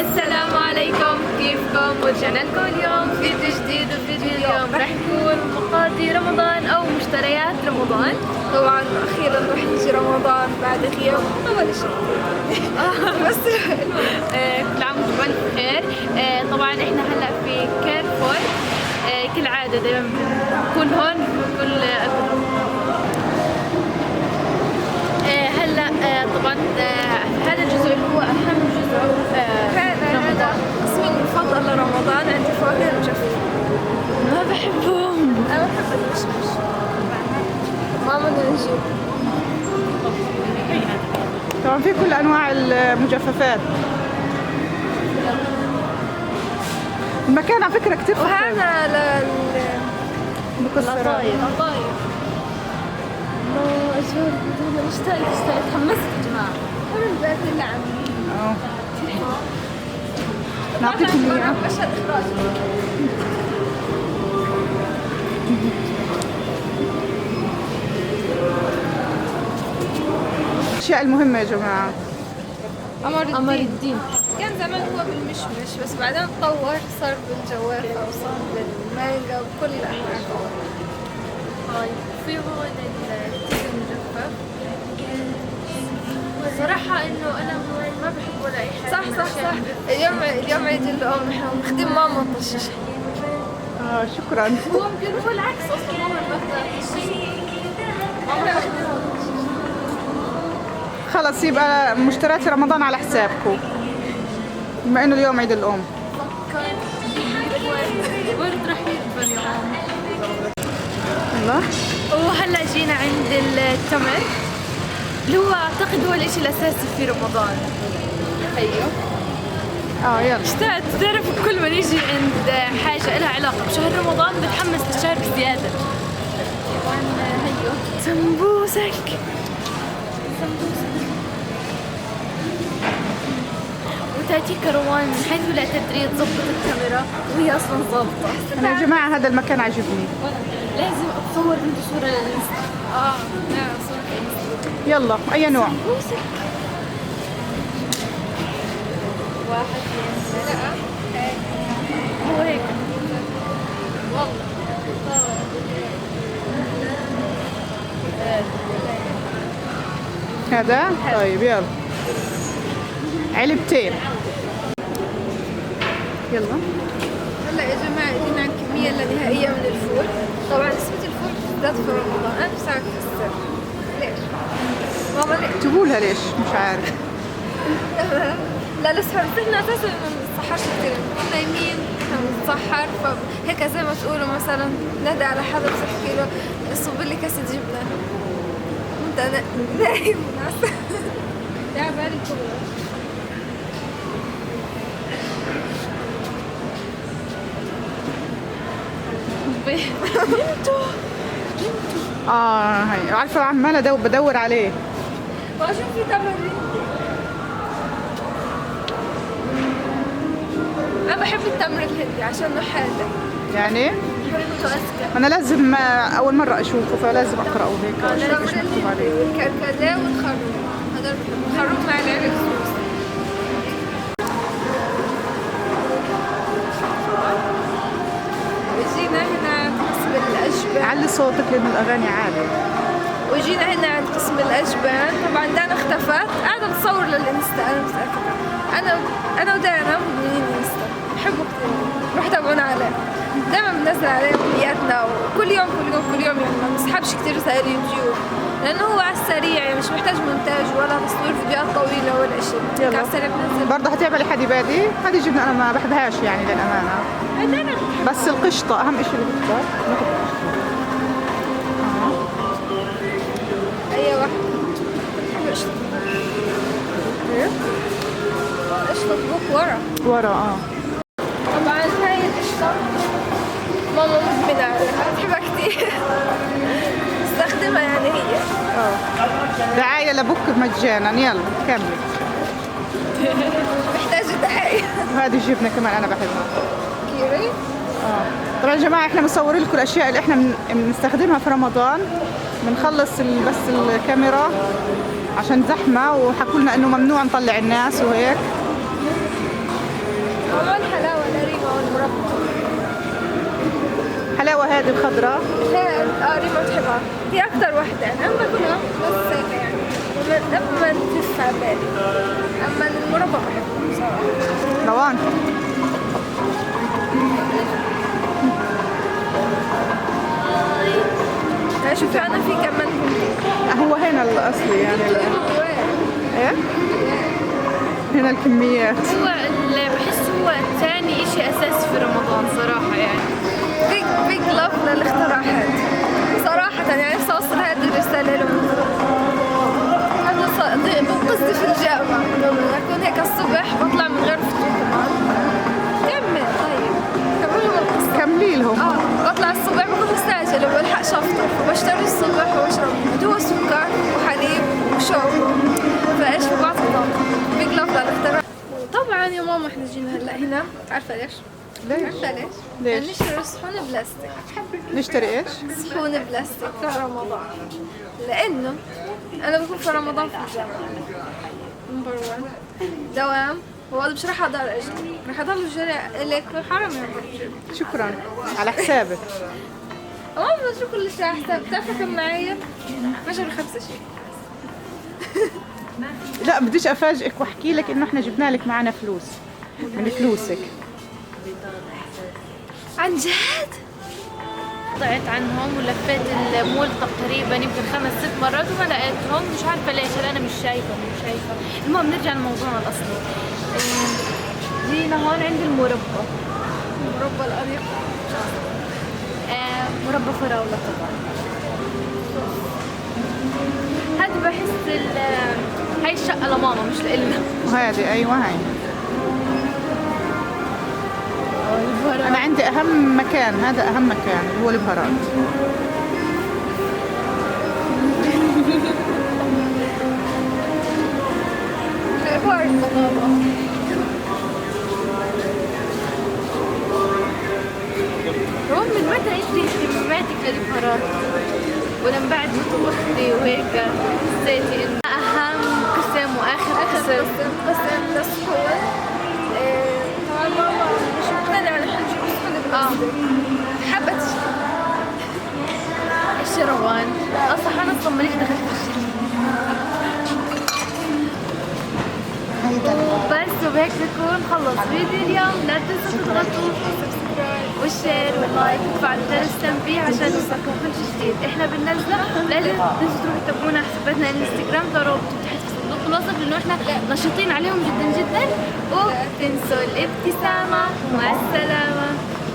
السلام عليكم، كيفكم؟ ورجعنا لكم اليوم فيديو جديد. وفيديو اليوم راح يكون مقاضي رمضان او مشتريات رمضان. طبعا اخيرا راح يجي رمضان بعد غياب ولا شيء. بس كل عام وانتم بألف خير. طبعا احنا هلا في كارفور. كالعاده دائما بنكون هون بكل هلا طبعا هذا الجزء اللي هو اهم جزء هذا اسمي المفضل لرمضان عندي فواكه المجففة. ما بحبهم. انا بحب المشمش. ما بدنا نجيب. طبعا في كل انواع المجففات. المكان على فكره كتير فخم. وهذا مكسرات. الله اجمل. مشتاق تحمست يا جماعه. حلو البيت اللي عاملين. نعطيكم اياه. مشهد اخراج. الاشياء المهمه يا جماعه. قمر الدين. كان زمان هو بالمشمش بس بعدين تطور صار بالجوافة وصار بالمانجا وكل الأنواع. في هون التين المجفف. صراحة انه انا ما بحب ولا اي حاجة. صح. اليوم عيد الأم نحن مخدم ماما طشش. شكرا. هو العكس اصلا. ماما ماما خلص يبقى مشتريات رمضان على حسابكم بما انه اليوم عيد الام. ورد رح يكبر اليوم. الله. وهلا جينا عند التمر اللي هو اعتقد هو الاشي الاساسي في رمضان. ايوه. يلا. اشتقت تعرف كل ما نيجي عند حاجة لها علاقة بشهر رمضان بتحمس للشهر بزيادة. هيو سمبوسك. وتاتي كروان من حيث لا تدري تظبط الكاميرا وهي اصلا ظابطة. انا يا جماعه هذا المكان عجبني. لازم اتصور عنده صورة للانستا. نعم صورة الانستا. يلا اي نوع؟ سمبوسك. واحد لا هو هيك والله. هذا طيب يلا علبتين. يلا. هلا يا جماعة جينا عن كمية لا نهائية من الفول. طبعا نسبة الفول بالذات في رمضان أنا بساعد كثر. ليش؟ ماما ليش؟ اكتبوا لها ليش مش عارف. لا لسه بس احنا اساسا ما بنتسحرش كثير، بنكون نايمين احنا بنتسحر فهيك زي ما تقولوا مثلا نادي على حدا بتحكي له صب لي كاسة جبنة وانت نايم وناس. يا بالي كله. هاي عارفه عماله بدور عليه. واشوف في تمر. انا بحب التمر الهندي عشانه حادق. يعني ريحته اذكى. انا لازم اول مره اشوفه فلازم اقراه هيك واشوف ايش مكتوب عليه. والكركديه والخروب. هذول الخروب مع العرق السوس. وجينا هنا قسم الأجبان. علي صوتك لانه الاغاني عاليه. وجينا هنا عند قسم الأجبان. طبعا دانا اختفت قاعدة بتصور للإنستا. أنا متأكدة أنا ودانا مدمنين إنستا بحبه كثير. روح تابعونا عليه. دائما بنزل عليه فيديوهاتنا وكل يوم يعني ما بنسحبش كثير رسائل يوتيوب لأنه هو على السريع يعني مش محتاج مونتاج ولا تصوير فيديوهات طويلة ولا شيء. على السريع بنزل. برضه هتعملي حدي بادي. هذه جبنه انا ما بحبهاش يعني للامانه. بس القشطه اهم شيء اللي بتختار. أي واحدة بحب قشطة. قشطة تبوك ورا. طبعا هاي القشطة ماما مدمنة عليها بتحبها كثير. بستخدمها يعني هي. دعايه لبوك مجانا. يلا كملي. محتاجة دعاية. وهذه الجبنه كمان انا بحبها. كيري. طبعا يا جماعه احنا بنصور لكم الاشياء اللي احنا بنستخدمها في رمضان. بنخلص بس الكاميرا عشان زحمه وحكوا لنا انه ممنوع نطلع الناس وهيك. وعمل حلاوة لريما والمربى. حلاوة هذه الخضراء. ريما بتحبها. هي أكتر وحدة أنا باكلها بس هيك يعني لما تلف على بالي. أما المربى بحبه بصراحة. روان شوفي أنا في كمان هو هنا الأصلي يعني إيه؟ هنا الكميات. هو اللي بحس هو ثاني إشي أساسي في رمضان صراحة يعني. بيج لاف للاختراعات صراحة يعني نفسي أوصل هذه الرسالة لهم. هذا قصدي في الجامعة لما أكون هيك الصبح بطلع من غير فطور كمان. كمل طيب كمل لهم القصة. كملي لهم. بطلع الصبح بكون مستعجلة وما بلحقش أفطر فبشتري الصبح وبشرب هدوء سكر وحليب وشوب فإيش ببعض الطاقة. بيج لاف للاختراع. طبعا يا ماما احنا جينا هلا هنا عارفة ليش؟ ليش؟ عارفة ليش؟ ليش؟ نشتري صحون بلاستيك. نشتري إيش؟ صحون بلاستيك في رمضان لأنه أنا بكون في رمضان في الجامعة نمبر 1 دوام وأنا مش راح أضل أجي راح أضل أجري لك حرام يعني. شكرا على حسابك. ماما شو كل شيء على حساب بتعرفي كم معي؟ مجري 5 شيء. لا بديش أفاجئك وأحكي لك إنه إحنا جبنا لك معنا فلوس من فلوسك. عن جد؟ طلعت عنهم ولفيت المول تقريبا يمكن 5-6 مرات وما لقيتهم مش عارفة ليش هلا أنا مش شايفة. المهم نرجع لموضوعنا الأصلي. جينا هون عند المربى. مربى الأريق. مربى فراولة طبعا. هذا بحس هاي الشقة لماما مش لإلنا. وهذه أيوة هاي. أنا عندي أهم مكان، هذا أهم مكان هو البهارات. روان من متى انت اهتماماتك للبهارات؟ ولما بعد ما طبختي وهيك حسيتي انه اهم قسم واخر قسم للصحون. طبعا ماما مش مقتنعة نحن نجيب صحون بلاستيك. حبت ايش روان؟ اصلا انا اصلا ماليش دخلت في الشيء. بس وبهيك بكون خلص فيديو اليوم. لا تنسوا تضغطوا سبسكرايب والشير واللايك وتفعلوا جرس التنبيه عشان يوصلكم كل شيء جديد احنا بننزله. لا تنسوا تروحوا تتابعونا على حساباتنا الانستغرام ضروري تحت في صندوق الوصف لانه احنا نشيطين عليهم جدا جدا. وتنسوا الابتسامة. مع السلامة.